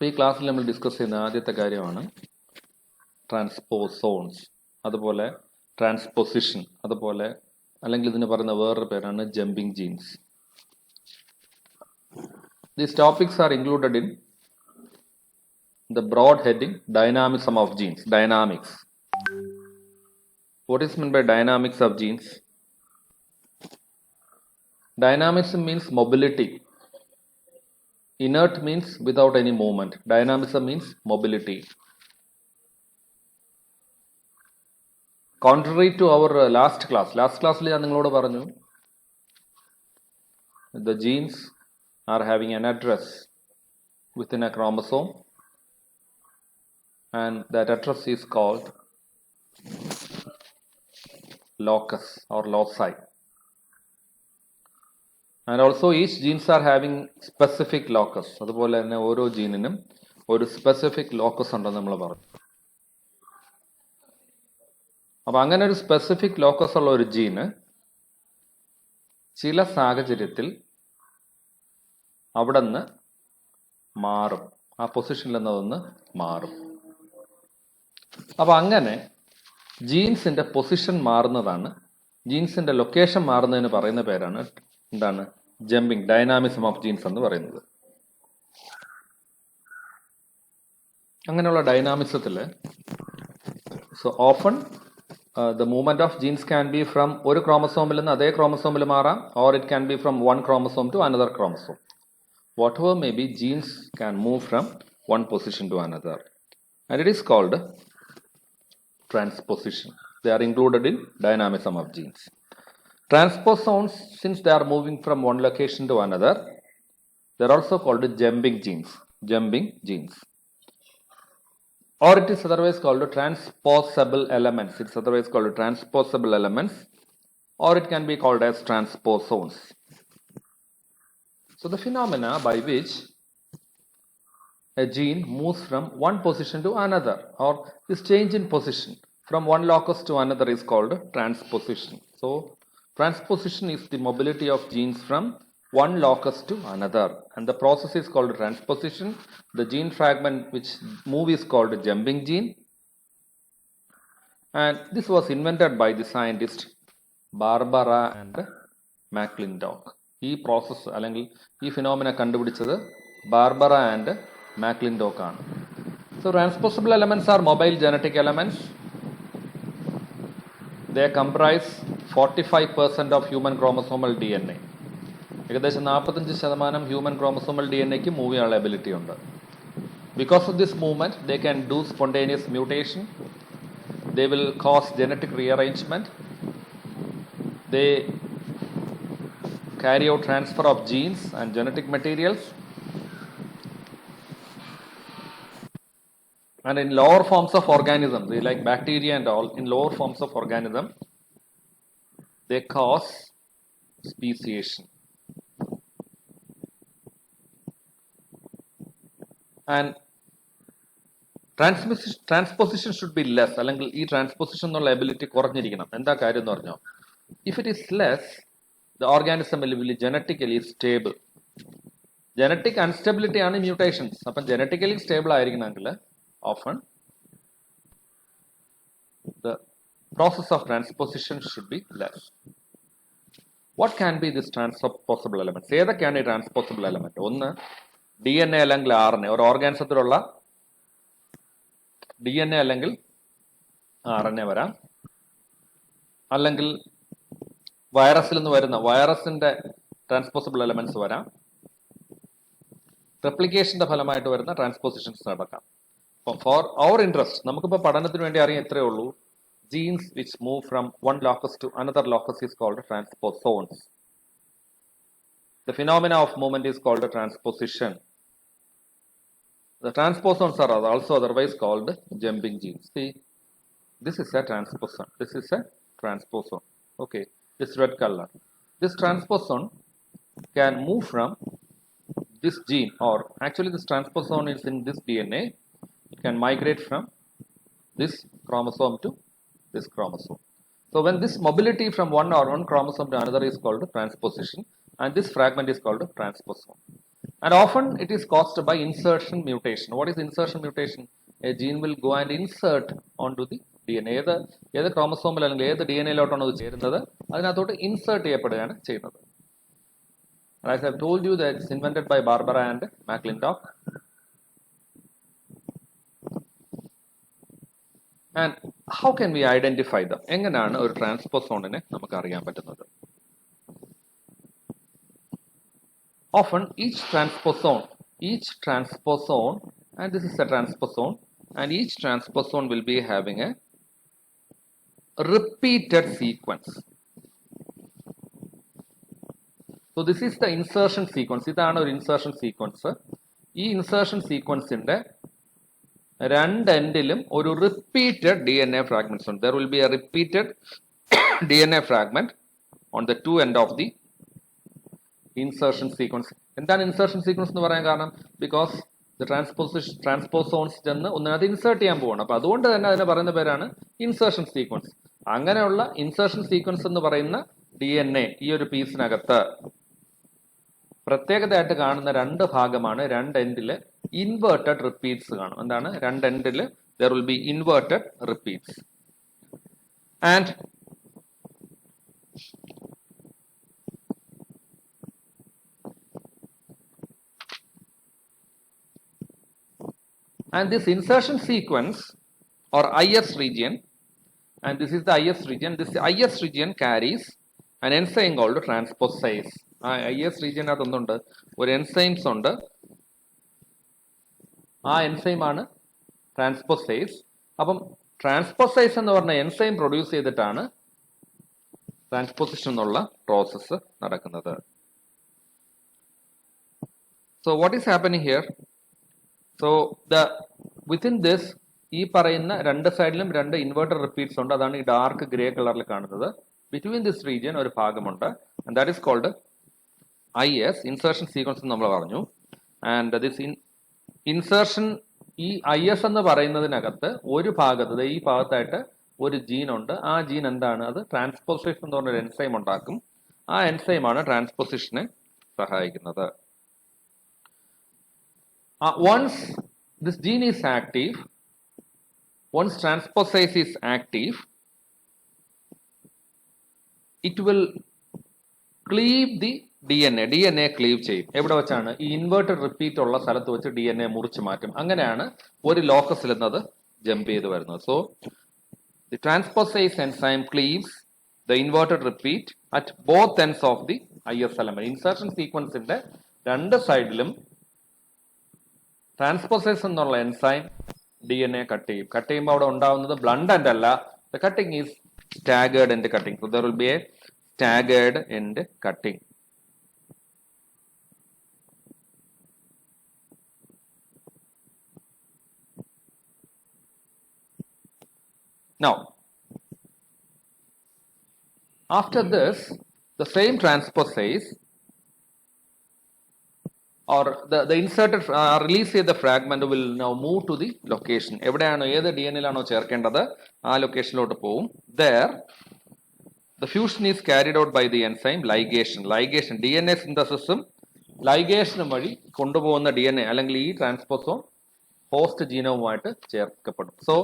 ഈ ക്ലാസ്സിൽ നമ്മൾ ഡിസ്കസ് ചെയ്യുന്ന ആദ്യത്തെ കാര്യമാണ് ട്രാൻസ്പോസോൺസ്, അതുപോലെ ട്രാൻസ്പൊസിഷൻ, അതുപോലെ അല്ലെങ്കിൽ ഇതിന് പറയുന്ന വേറൊരു പേരാണ് jumping genes. These topics are included in the broad heading dynamism of genes. Dynamics. What is meant by dynamics of genes? Dynamism means mobility. Inert means without any movement. Dynamism means mobility. Contrary to our last class ഞാൻ നിങ്ങളോട് പറഞ്ഞു the genes are having an address within a chromosome, and that address is called locus or loci. And also each genes are having specific locus. അതുപോലെ തന്നെ ഓരോ ജീനിനും ഒരു specific locus ഉണ്ടെന്ന് നമ്മൾ പറഞ്ഞു. അപ്പം അങ്ങനെ ഒരു സ്പെസിഫിക് ലോക്കസ് ഉള്ള ഒരു ജീന് ചില സാഹചര്യത്തിൽ അവിടെ നിന്ന് മാറും, ആ പൊസിഷനിൽ നിന്നതൊന്ന് മാറും. അപ്പം അങ്ങനെ ജീൻസിന്റെ പൊസിഷൻ മാറുന്നതാണ്, ജീൻസിന്റെ ലൊക്കേഷൻ മാറുന്നതിന് പറയുന്ന പേരാണ് എന്താണ് ജമ്പിങ്, ഡൈനാമിസം ഓഫ് ജീൻസ് എന്ന് പറയുന്നത്. അങ്ങനെയുള്ള ഡൈനാമിസത്തില് so often the movement of genes can be from ഒരു ക്രോമസോമിൽ നിന്ന് അതേ ക്രോമസോമിൽ മാറാം, or it can be from one chromosome to another chromosome. Whatever may be, genes can move from one position to another, and it is called transposition. They are included in dynamism of genes. Transposons, since they are moving from one location to another, they are also called jumping genes. Jumping genes. Or it is otherwise called transposable elements. It's otherwise called transposable elements, or it can be called as transposons. So the phenomena by which a gene moves from one position to another, or this change in position from one locus to another, is called transposition. So transposition is the mobility of genes from one locus to another, and the process is called transposition. The gene fragment which move is called jumping gene, and this was invented by the scientist Barbara and McClintock. ഈ process അല്ലെങ്കിൽ ഈ phenomena കണ്ടുപിടിച്ചത് Barbara and മാക്ലിൻഡോക്ക് ആണ്. So transposable elements R mobile genetic elements. They comprise 45% of human chromosomal DNA. ഏകദേശം 45% human chromosomal DNAക്ക് move ചെയ്യാനുള്ള ability ഉണ്ട്. Because of this movement they can do spontaneous mutation, they will cause genetic rearrangement, they carry out transfer of genes and genetic materials, and in lower forms of organisms, like bacteria and all, in lower forms of organism, they cause speciation. And transposition should be less, അല്ലെങ്കിൽ ഈ transposition എന്നുള്ള ability കുറഞ്ഞിരിക്കണം. എന്താ കാര്യം എന്ന് പറഞ്ഞാൽ, if it is less, the organism will be genetically stable. Genetic instability ആണ് mutations. അപ്പം genetically stable ആയിരിക്കണമെങ്കിൽ often the process of transposition should be less. What can be this transposable elements? ഏതൊക്കെയാണ് ഈ transposable element? ഒന്ന് DNA അല്ലെങ്കിൽ RNA. ഒരു ഓർഗാനിസത്തിലുള്ള DNA അല്ലെങ്കിൽ RNA വരാം, അല്ലെങ്കിൽ വൈറസിൽ നിന്ന് വരുന്ന വൈറസിന്റെ ട്രാൻസ്പോസിബിൾ എലമെന്റ്സ് വരാം, റെപ്ലിക്കേഷന്റെ ഫലമായിട്ട് വരുന്ന ട്രാൻസ്പോസിഷൻസ് നടക്കാം. ഫോർ അവർ ഇൻട്രസ്റ്റ്, നമുക്കിപ്പോൾ പഠനത്തിന് വേണ്ടി അറിയാൻ ഇത്രയേ ഉള്ളൂ. Genes which move from one locus to another locus is called transposons. The phenomena of movement is called transposition. The transposons are also otherwise called jumping genes. See, this is a transposon. This is a transposon. Okay, this red color. This transposon can move from this gene, or actually this transposon is in this DNA. It can migrate from this chromosome to this chromosome. So when this mobility from one chromosome to another is called transposition, and this fragment is called transposon. And often it is caused by insertion mutation. What is insertion mutation? A gene will go and insert onto the DNA. ഏത് ക്രോമസോമിൽ അല്ലെങ്കിൽ ഏത് DNA ലോട്ടാണ് അത് ചേരുന്നത് അതിനകത്തോട്ട് insert ചെയ്യപ്പെടുകയാണ് ചെയ്യുന്നത്. As I have told you that it's invented by Barbara and McClintock. And how can we identify them? എങ്ങനെയാണ് ഒരു ട്രാൻസ്പോസോണിനെ നമുക്ക് അറിയാൻ പറ്റുന്നത്? Often each transposon, and this is a transposon, and each transposon will be having a repeated sequence. So this is the insertion sequence. ഇതാണ് ഒരു insertion sequence. ഈ insertion sequence ന്റെ രണ്ട് എൻഡിലും ഒരു repeated DNA fragments ഉണ്ട്. There will be a repeated DNA fragment on the two end of the insertion sequence. എന്താണ് insertion sequence എന്ന് പറയാൻ കാരണം? Because the transposons ചെന്ന് ഒന്നിനകത്ത് ഇൻസേർട്ട് ചെയ്യാൻ പോവാണ്. അപ്പൊ അതുകൊണ്ട് തന്നെ അതിനെ പറയുന്ന പേരാണ് ഇൻസേർഷൻ സീക്വൻസ്. അങ്ങനെയുള്ള ഇൻസേർഷൻ സീക്വൻസ് എന്ന് പറയുന്ന DNA ഈ ഒരു പീസിനകത്ത് പ്രത്യേകതയായിട്ട് കാണുന്ന രണ്ട് ഭാഗമാണ്. രണ്ട് എൻഡില് ഇൻവേർട്ടഡ് റിപ്പീറ്റ്സ് കാണും. എന്താണ്? രണ്ട് എൻഡില് there will be inverted repeats. And this insertion sequence or IS region, and this is the IS region, this IS region carries an enzyme called transposase. IS region അതൊന്നുണ്ട്, ഒരു enzymes ഉണ്ട്. ആ enzyme ആണ് transposase. അപ്പം transposase എന്ന് പറഞ്ഞ enzyme produce ചെയ്തിട്ടാണ് transposition എന്നുള്ള process നടക്കുന്നത്. So what is happening here? So within this ഈ പറയുന്ന രണ്ട് സൈഡിലും രണ്ട് ഇൻവേർട്ടർ റിപ്പീറ്റ്സ് ഉണ്ട്. അതാണ് ഈ ഡാർക്ക് ഗ്രേ കളറിൽ കാണുന്നത്. ബിറ്റ്വീൻ ദിസ് റീജിയൻ ഒരു ഭാഗമുണ്ട്. And that is called IS, insertion sequence എന്ന് നമ്മൾ പറഞ്ഞു. ആൻഡ് ദിസ് ഇൻസേർഷൻ, ഈ IS എന്ന് പറയുന്നതിനകത്ത് ഒരു ഭാഗത്ത് ഈ ഭാഗത്തായിട്ട് ഒരു ജീൻ ഉണ്ട്. ആ ജീൻ എന്താണ്? അത് ട്രാൻസ്പോസിഷൻ എന്ന് പറഞ്ഞൊരു എൻസൈം ഉണ്ടാക്കും. ആ എൻസൈമാണ് ട്രാൻസ്പോസിഷനെ സഹായിക്കുന്നത്. Once this gene is active, once transposase is active, it will cleave the DNA cleave ചെയ്യും. എവിടെ വെച്ചാണ്? ഈ ഇൻവേർട്ടഡ് റിപ്പീറ്റ് ഉള്ള സ്ഥലത്ത് വെച്ച് DNA മുറിച്ച് മാറ്റും. അങ്ങനെയാണ് ഒരു ലോക്കസിൽ നിന്നത് ജമ്പ് ചെയ്ത് വരുന്നത്. So the transposase enzyme cleaves the inverted repeat at both ends of the IS element. Insertion sequence-ന്റെ രണ്ട് സൈഡിലും ട്രാൻസ്പോസേസ് എന്നുള്ള എൻസൈം DNA കട്ട് ചെയ്യും. കട്ട് ചെയ്യുമ്പോൾ അവിടെ ഉണ്ടാവുന്നത് ബ്ലണ്ട് എൻഡ് അല്ല. The cutting is staggered end cutting. So there will be a staggered end cutting. Now, after this, the same transposase or the inserted release ചെയ്ത fragment will now move to the location. എവിടെയാണോ ഏത് DNA-ലാണോ ചേർക്കേണ്ടത് ആ ലൊക്കേഷനിലോട്ട് പോവും. There the fusion is carried out by the enzyme ligation. DNA synthesis-ഉം ലൈഗേഷനും വഴി കൊണ്ടുപോകുന്ന DNA അല്ലെങ്കിൽ ഈ ട്രാൻസ്പോസോൺ ഹോസ്റ്റ് ജീനവുമായിട്ട് ചേർക്കപ്പെടും. So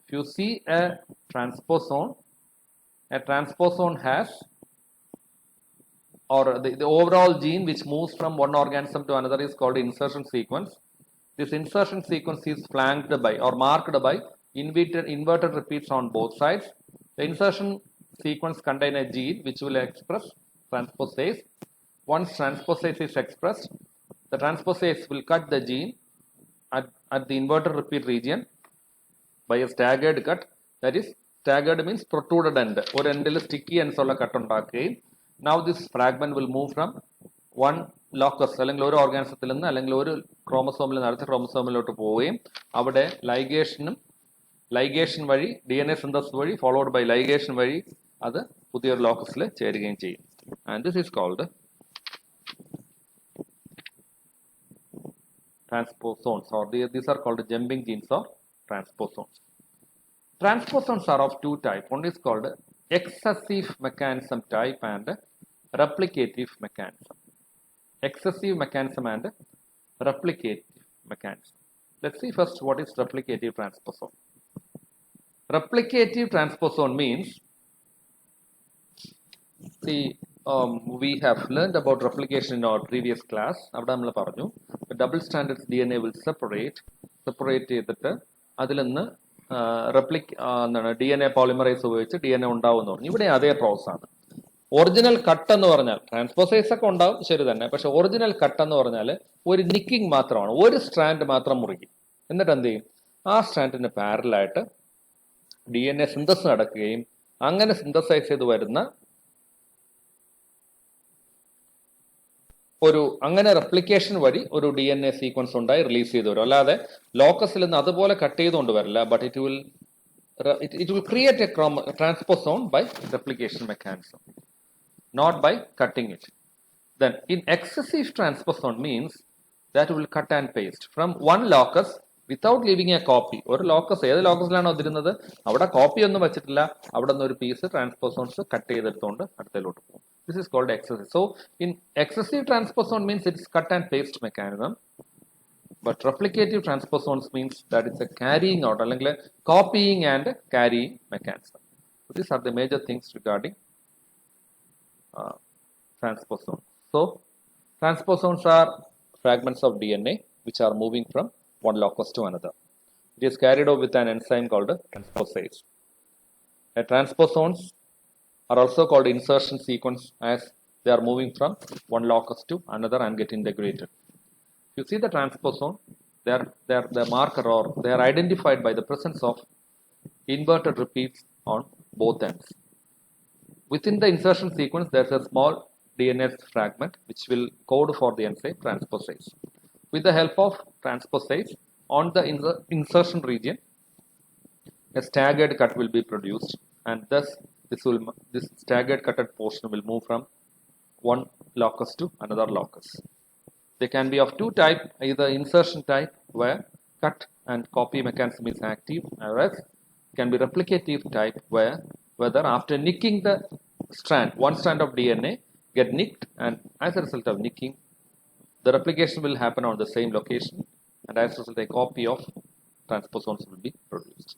if you see a transposon has, or the overall gene which moves from one organism to another is called insertion sequence. This insertion sequence is flanked by or marked by inverted repeats on both sides. The insertion sequence contains a gene which will express transposase. Once transposase is expressed, the transposase will cut the gene at the inverted repeat region by a staggered cut. That is, staggered means protruded end. ഒരു എൻഡിൽ sticky ends ഉള്ള cut ഉണ്ടാക്കുകയും now this fragment will move from one locus അല്ലെങ്കിൽ ഒരു ഓർഗാനിസത്തിൽ നിന്ന് അല്ലെങ്കിൽ ഒരു ക്രോമസോമിൽ നിന്ന് അടുത്ത ക്രോമസോമിലോട്ട് പോവുകയും അവിടെ ലൈഗേഷൻ വഴി DNA സിന്തസിസ് വഴി ഫോളോഡ് ബൈ ലൈഗേഷൻ വഴി അത് പുതിയൊരു ലോക്കസിൽ ചേരുകയും ചെയ്യും. And this is called transposons, or these are called jumping genes or transposons. Transposons are of two types. One is called excessive mechanism type and replicative mechanism. excessive mechanism and replicative mechanism. Let's see first what is replicative transposon. Replicative transposon means, see, we have learned about replication in our previous class. The double stranded DNA will separate ചെയ്തിട്ട് അതിൽ നിന്ന് DNA polymerase ഉപയോഗിച്ച് DNA ഉണ്ടാവുമെന്ന് പറഞ്ഞു. ഇവിടെ അതേ process ആണ്. Original cut എന്ന് പറഞ്ഞാൽ ട്രാൻസ്പോസേസ് ഒക്കെ ഉണ്ടാവും ശരി തന്നെ, പക്ഷെ ഒറിജിനൽ കട്ട് എന്ന് പറഞ്ഞാൽ ഒരു നിക്കിംഗ് മാത്രമാണ്, ഒരു സ്ട്രാൻഡ് മാത്രം മുറിക്കും. എന്നിട്ട് എന്ത് ചെയ്യും, ആ സ്ട്രാൻഡിന് പാരലായിട്ട് DNA സിന്തസിസ് നടക്കുകയും അങ്ങനെ സിന്തസൈസ് ചെയ്ത് വരുന്ന അങ്ങനെ റെപ്ലിക്കേഷൻ വഴി ഒരു DNA സീക്വൻസ് ഉണ്ടായി റിലീസ് ചെയ്ത് വരും. അല്ലാതെ ലോക്കസിൽ നിന്ന് അതുപോലെ കട്ട് ചെയ്തുകൊണ്ട് വരില്ല. But it will create a transposon by replication mechanism, not by cutting it. Then in excessive transposon means that will cut and paste from one locus without leaving a copy. ഒരു locus ഏത് ലോക്കസിലാണോ അതിരുന്നത് അവിടെ copy ഒന്നും വെച്ചിട്ടില്ല, അവിടെ നിന്ന് ഒരു piece transposons cut ചെയ്തെടുത്തുകൊണ്ട് അടുത്തതിലോട്ട് പോകും. This is called excessive. So in excessive transposon means it's cut and paste mechanism, but replicative transposons means that it's a carrying out അല്ലെങ്കിൽ copying and carrying mechanism. So these are the major things regarding transposons. So transposons are fragments of DNA which are moving from one locus to another. It is carried out with an enzyme called transposase. Transposons are also called insertion sequence as they are moving from one locus to another and get integrated. If you see the transposon, they marker or they are identified by the presence of inverted repeats on both ends. Within the insertion sequence, there is a small DNA fragment which will code for the enzyme transposase. With the help of transposase, on the insertion region, a staggered cut will be produced, and thus this staggered cutted portion will move from one locus to another locus. They can be of two types, either insertion type where cut and copy mechanism is active, whereas it can be replicative type whether after nicking the strand, one strand of DNA get nicked, and as a result of nicking, the replication will happen on the same location, and as a result a copy of transposons will be produced.